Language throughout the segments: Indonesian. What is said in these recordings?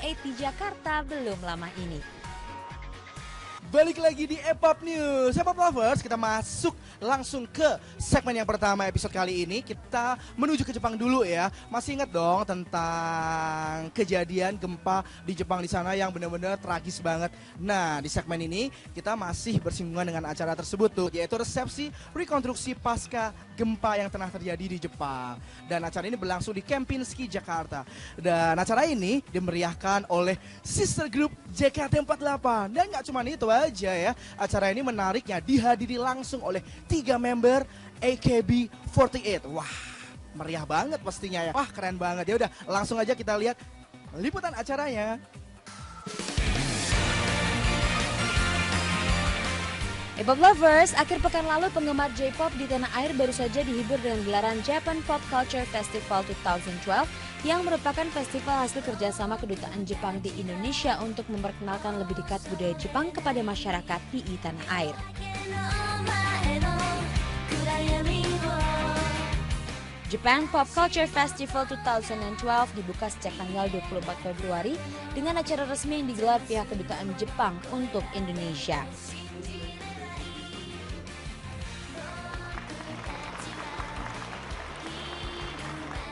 JKT48 di Jakarta belum lama ini. Balik lagi di Epop News, Epop Lovers, kita masuk langsung ke segmen yang pertama episode kali ini. Kita menuju ke Jepang dulu ya. Masih ingat dong tentang kejadian gempa di Jepang di sana yang benar-benar tragis banget. Nah, di segmen ini kita masih bersinggungan dengan acara tersebut tuh, yaitu resepsi rekonstruksi pasca gempa yang tengah terjadi di Jepang. Dan acara ini berlangsung di Kempinski, Jakarta. Dan acara ini dimeriahkan oleh sister group JKT48. Dan gak cuma itu aja ya, acara ini menariknya dihadiri langsung oleh 3 member AKB48. Wah, meriah banget pastinya ya. Wah, keren banget. Ya udah, langsung aja kita lihat liputan acaranya. K-pop lovers, akhir pekan lalu penggemar J-pop di tanah air baru saja dihibur dengan gelaran Japan Pop Culture Festival 2012 yang merupakan festival hasil kerjasama kedutaan Jepang di Indonesia untuk memperkenalkan lebih dekat budaya Jepang kepada masyarakat di tanah air. Japan Pop Culture Festival 2012 dibuka sejak tanggal 24 Februari dengan acara resmi yang digelar pihak kedutaan Jepang untuk Indonesia.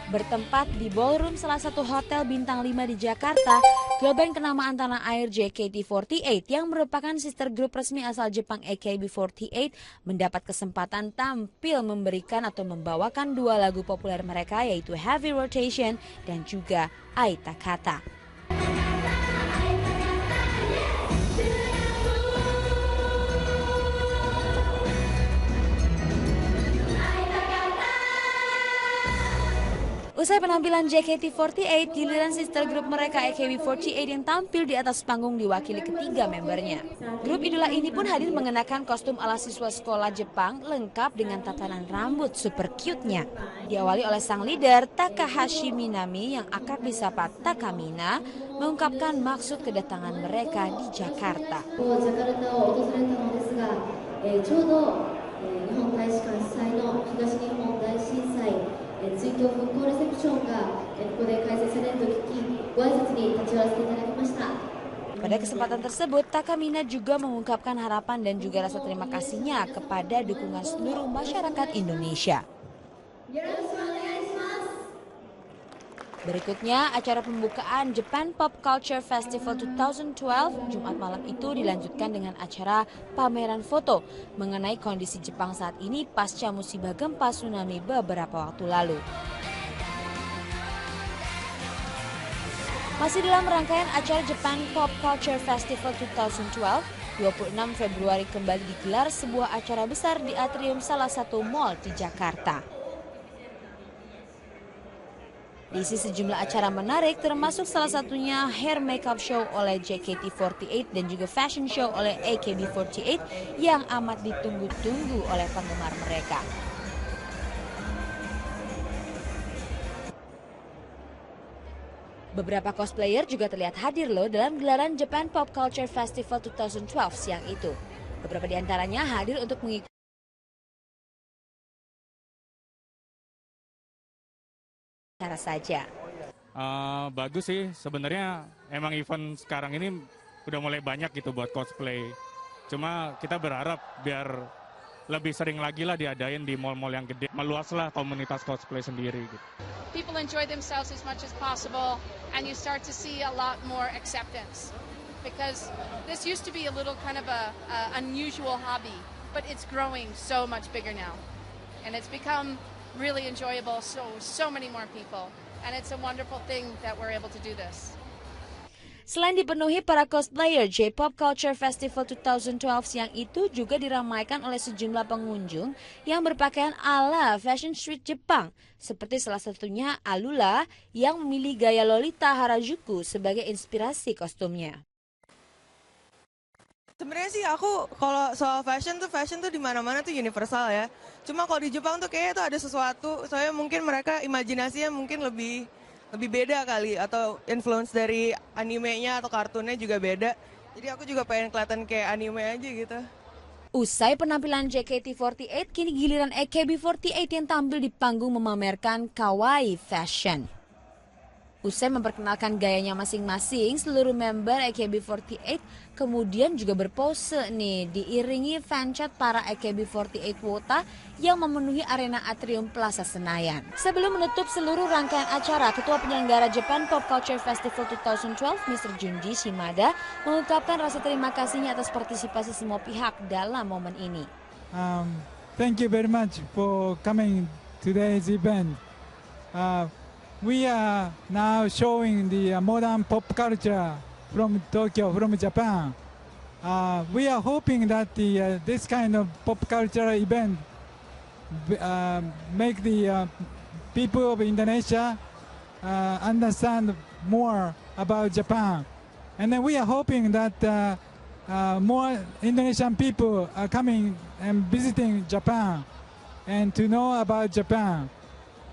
Bertempat di ballroom salah satu hotel bintang 5 di Jakarta, girl band kenamaan tanah air JKT48 yang merupakan sister group resmi asal Jepang AKB48 mendapat kesempatan tampil memberikan atau membawakan 2 lagu populer mereka, yaitu Heavy Rotation dan juga Aita Kata. Usai penampilan JKT48, giliran sister grup mereka AKB48 yang tampil di atas panggung diwakili ketiga membernya. Grup idola ini pun hadir mengenakan kostum ala siswa sekolah Jepang lengkap dengan tatanan rambut super cute-nya. Diawali oleh sang leader Takahashi Minami yang akrab disapa Takamina, mengungkapkan maksud kedatangan mereka di Jakarta. Pada kesempatan tersebut, Takamina juga mengungkapkan harapan dan juga rasa terima kasihnya kepada dukungan seluruh masyarakat Indonesia. Berikutnya, acara pembukaan Japan Pop Culture Festival 2012 Jumat malam itu dilanjutkan dengan acara pameran foto mengenai kondisi Jepang saat ini pasca musibah gempa tsunami beberapa waktu lalu. Masih dalam rangkaian acara Japan Pop Culture Festival 2012, 26 Februari kembali digelar sebuah acara besar di atrium salah satu mall di Jakarta. Diisi sejumlah acara menarik, termasuk salah satunya hair makeup show oleh JKT48 dan juga fashion show oleh AKB48 yang amat ditunggu-tunggu oleh penggemar mereka. Beberapa cosplayer juga terlihat hadir loh dalam gelaran Japan Pop Culture Festival 2012 siang itu. Beberapa di antaranya hadir untuk mengikuti cara saja. Bagus sih sebenarnya, emang event sekarang ini udah mulai banyak gitu buat cosplay. Cuma kita berharap biar lebih sering lagi lah diadain di mall-mall yang gede, meluaslah komunitas cosplay sendiri gitu. People enjoy themselves as much as possible and you start to see a lot more acceptance. Because this used to be a little kind of a unusual hobby, but it's growing so much bigger now. And it's become really enjoyable, so many more people. And it's a wonderful thing that we're able to do this. Selain dipenuhi para cosplayer, J-Pop Culture Festival 2012 siang itu juga diramaikan oleh sejumlah pengunjung yang berpakaian ala fashion street Jepang, seperti salah satunya Alula yang memilih gaya Lolita Harajuku sebagai inspirasi kostumnya. Sebenarnya sih aku kalau soal fashion tuh di mana-mana tuh universal ya. Cuma kalau di Jepang tuh kayaknya tuh ada sesuatu, soalnya mungkin mereka imajinasinya mungkin lebih beda kali, atau influence dari animenya atau kartunnya juga beda. Jadi aku juga pengen kelihatan kayak anime aja gitu. Usai penampilan JKT48, kini giliran AKB48 yang tampil di panggung memamerkan kawaii fashion. Usai memperkenalkan gayanya masing-masing, seluruh member AKB48 kemudian juga berpose nih, diiringi fanchat para AKB48 Wota yang memenuhi arena Atrium Plaza Senayan. Sebelum menutup seluruh rangkaian acara, Ketua Penyelenggara Japan Pop Culture Festival 2012, Mr. Junji Shimada, mengungkapkan rasa terima kasihnya atas partisipasi semua pihak dalam momen ini. Thank you very much for coming today's event. We are now showing the modern pop culture from Tokyo, from Japan. We are hoping that this kind of pop culture event make the people of Indonesia understand more about Japan. And then we are hoping that more Indonesian people are coming and visiting Japan and to know about Japan.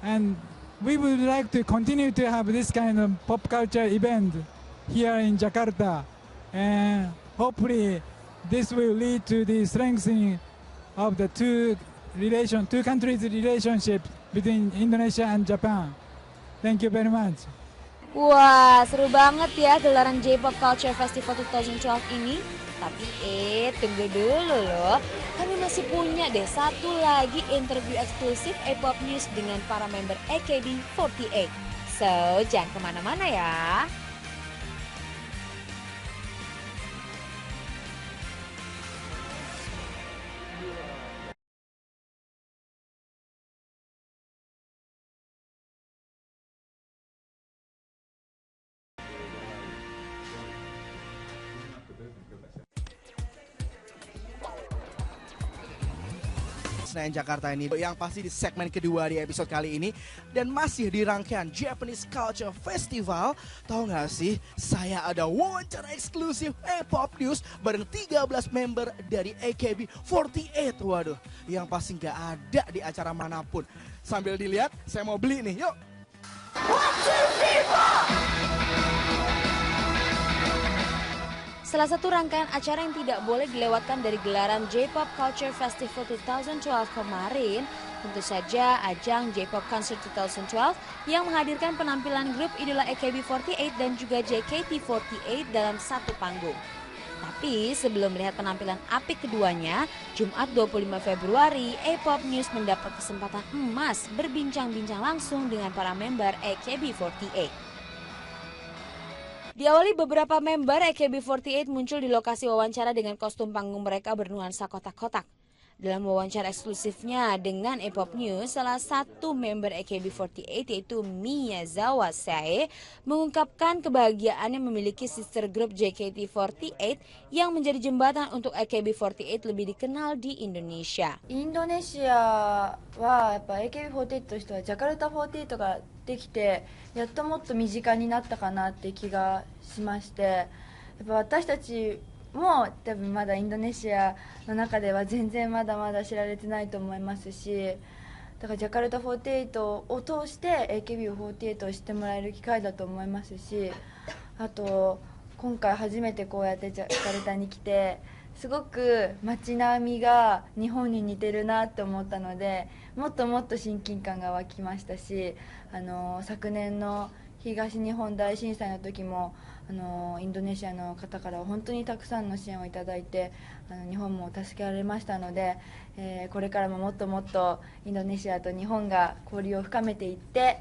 And we would like to continue to have this kind of pop culture event here in Jakarta, and hopefully this will lead to the strengthening of the two countries' relationship between Indonesia and Japan. Thank you very much. Wah, seru banget ya gelaran J-Pop Culture Festival 2012 ini. Tapi tunggu dulu loh. Kami masih punya deh satu lagi interview eksklusif A-Pop News dengan para member AKB48. So, jangan kemana-mana ya. Senayan Jakarta ini yang pasti di segmen kedua di episode kali ini dan masih di rangkaian Japanese Culture Festival. Tahu nggak sih, saya ada wawancara eksklusif A-Pop News bareng 13 member dari AKB48. Waduh, yang pasti nggak ada di acara manapun. Sambil dilihat, saya mau beli nih, yuk. Salah satu rangkaian acara yang tidak boleh dilewatkan dari gelaran J-Pop Culture Festival 2012 kemarin, tentu saja ajang J-Pop Concert 2012 yang menghadirkan penampilan grup idola AKB48 dan juga JKT48 dalam satu panggung. Tapi sebelum melihat penampilan apik keduanya, Jumat 25 Februari, A-Pop News mendapat kesempatan emas berbincang-bincang langsung dengan para member AKB48. Diawali beberapa member AKB48 muncul di lokasi wawancara dengan kostum panggung mereka bernuansa kotak-kotak. Dalam wawancara eksklusifnya dengan A-Pop News, salah satu member AKB48 yaitu Miyazawa Sae mengungkapkan kebahagiaannya memiliki sister group JKT48 yang menjadi jembatan untuk AKB48 lebih dikenal di Indonesia. インドネシアはやっぱ AKB48 としてはジャカルタ48ができてやっともっと身近になったかなって気がしまして、やっぱ私たちも多分まだインドネシアの中では全然まだまだ知られてないと思いますし、だからジャカルタ48を通して AKB48 を知ってもらえる機会だと思いますし、あと今回初めてこうやってジャカルタに来てすごく街並みが日本に似てるなって思ったので、もっともっと親近感が湧きましたし、昨年の東日本大震災の時もインドネシアの方から本当にたくさんの支援をいただいて日本も助けられましたので、これからももっともっとインドネシアと日本が交流を深めていって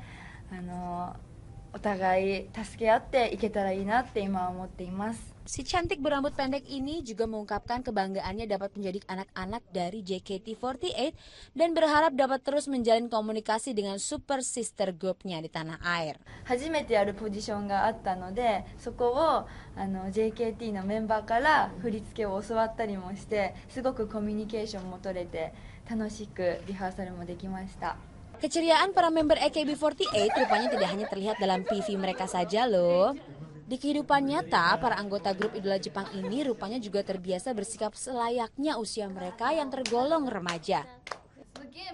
お互い助け合っていけたらいいなって今は思っています。 Si cantik berambut pendek ini juga mengungkapkan kebanggaannya dapat menjadi anak-anak dari JKT48 dan berharap dapat terus menjalin komunikasi dengan super sister group-nya di tanah air. 初めてやるポジションがあったので、そこをJKT のメンバーから振り付けを教わったりもして、すごくコミュニケーションも取れて楽しくリハーサルもできました。 Keceriaan para member AKB48 rupanya tidak hanya terlihat dalam PV mereka saja loh. Di kehidupan nyata, para anggota grup idola Jepang ini rupanya juga terbiasa bersikap selayaknya usia mereka yang tergolong remaja.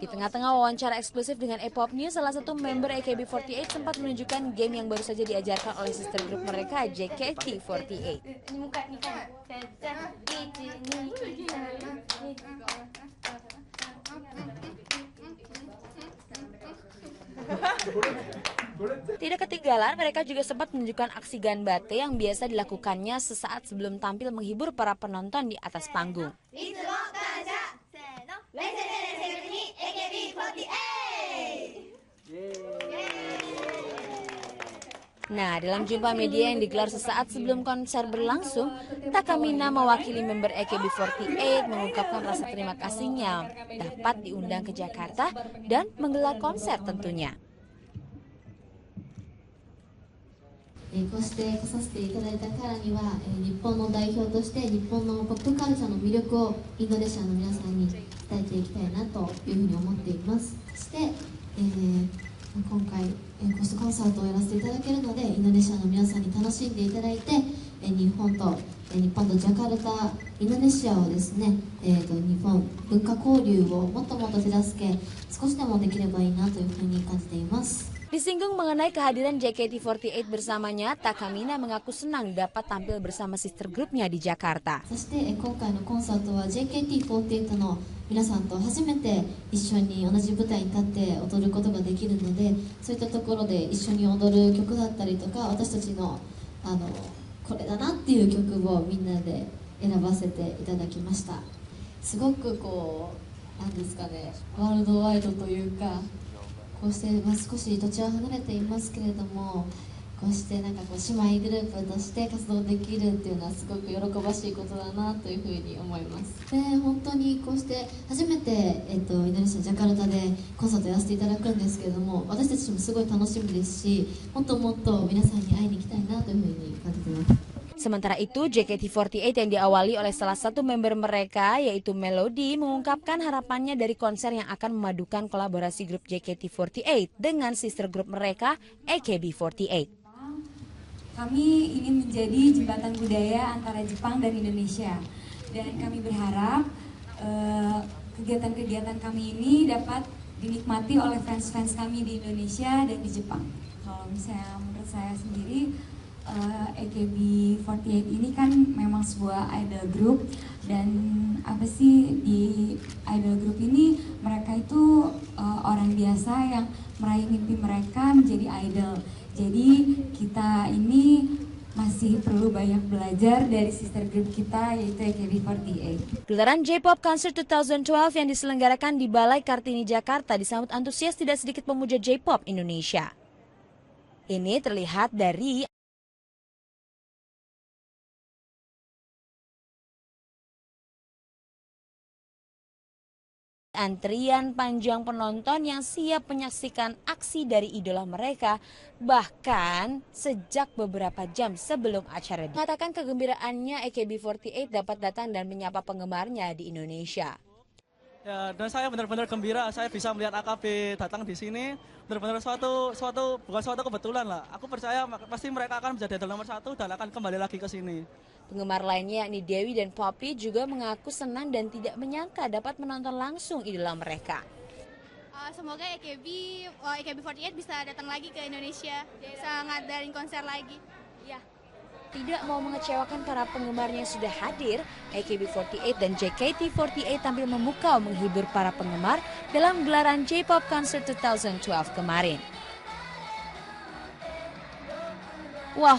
Di tengah-tengah wawancara eksklusif dengan A-Pop News, salah satu member AKB48 sempat menunjukkan game yang baru saja diajarkan oleh sister group mereka, JKT48. Tidak ketinggalan, mereka juga sempat menunjukkan aksi ganbate yang biasa dilakukannya sesaat sebelum tampil menghibur para penonton di atas panggung. Nah, dalam jumpa media yang digelar sesaat sebelum konser berlangsung, Takamina mewakili member AKB48 mengungkapkan rasa terima kasihnya dapat diundang ke Jakarta dan menggelar konser tentunya. こうして来させていただいたからには、日本の代表として日本のポップカルチャーの魅力をインドネシアの皆さんに伝えていきたいなというふうに思っています。そして、今回、こうしてコンサートをやらせていただけるので、インドネシアの皆さんに楽しんでいただいて、日本とジャカルタ、インドネシアをですね、日本文化交流をもっともっと手助け、少しでもできればいいなというふうに感じています。 Disinggung mengenai kehadiran JKT48 bersamanya, Takamina mengaku senang dapat tampil bersama sister grupnya di Jakarta. そして今回のコンサートは JKT48 の皆さんと初めて一緒に同じ舞台に立って踊ることができるので、そういったところで一緒に踊る曲だったりとか、私たちのこれだなっていう曲をみんなで選ばせていただきました。すごくこうなんですかね、ワールドワイドというか。 こうして、少し土地は離れていますけれども、こうしてなんかこう姉妹グループとして活動できるっていうのはすごく喜ばしいことだなというふうに思います。で、本当にこうして初めて、インドネシアジャカルタでコンサートやらせていただくんですけれども、私たちもすごい楽しみですし、もっともっと皆さんに会いに行きたいなというふうに感じています。 Sementara itu, JKT48 yang diawali oleh salah satu member mereka, yaitu Melody, mengungkapkan harapannya dari konser yang akan memadukan kolaborasi grup JKT48 dengan sister grup mereka, AKB48. Kami ingin menjadi jembatan budaya antara Jepang dan Indonesia. Dan kami berharap kegiatan-kegiatan kami ini dapat dinikmati oleh fans-fans kami di Indonesia dan di Jepang. Kalau misalnya menurut saya sendiri, AKB48 ini kan memang sebuah idol group, dan apa sih di idol group ini mereka itu orang biasa yang meraih mimpi mereka menjadi idol. Jadi kita ini masih perlu banyak belajar dari sister group kita, yaitu AKB48. Gelaran J-Pop Concert 2012 yang diselenggarakan di Balai Kartini Jakarta disambut antusias tidak sedikit pemuja J-Pop Indonesia. Ini terlihat dari antrian panjang penonton yang siap menyaksikan aksi dari idola mereka, bahkan sejak beberapa jam sebelum acara. Mengatakan kegembiraannya AKB48 dapat datang dan menyapa penggemarnya di Indonesia. Ya, dan saya benar-benar gembira saya bisa melihat AKB datang di sini. Benar-benar bukan suatu kebetulan lah. Aku percaya pasti mereka akan menjadi idol nomor 1 dan akan kembali lagi ke sini. Penggemar lainnya yakni Dewi dan Poppy juga mengaku senang dan tidak menyangka dapat menonton langsung idola mereka. Semoga AKB48 bisa datang lagi ke Indonesia, sangat ngadain konser lagi. Ya. Tidak mau mengecewakan para penggemarnya yang sudah hadir, AKB48 dan JKT48 tampil memukau menghibur para penggemar dalam gelaran J-Pop Concert 2012 kemarin. Wah,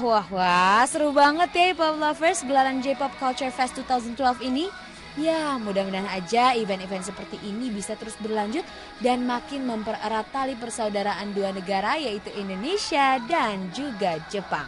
seru banget ya Pop Lovers, gelaran J-Pop Culture Fest 2012 ini. Ya, mudah-mudahan aja event-event seperti ini bisa terus berlanjut dan makin mempererat tali persaudaraan dua negara, yaitu Indonesia dan juga Jepang.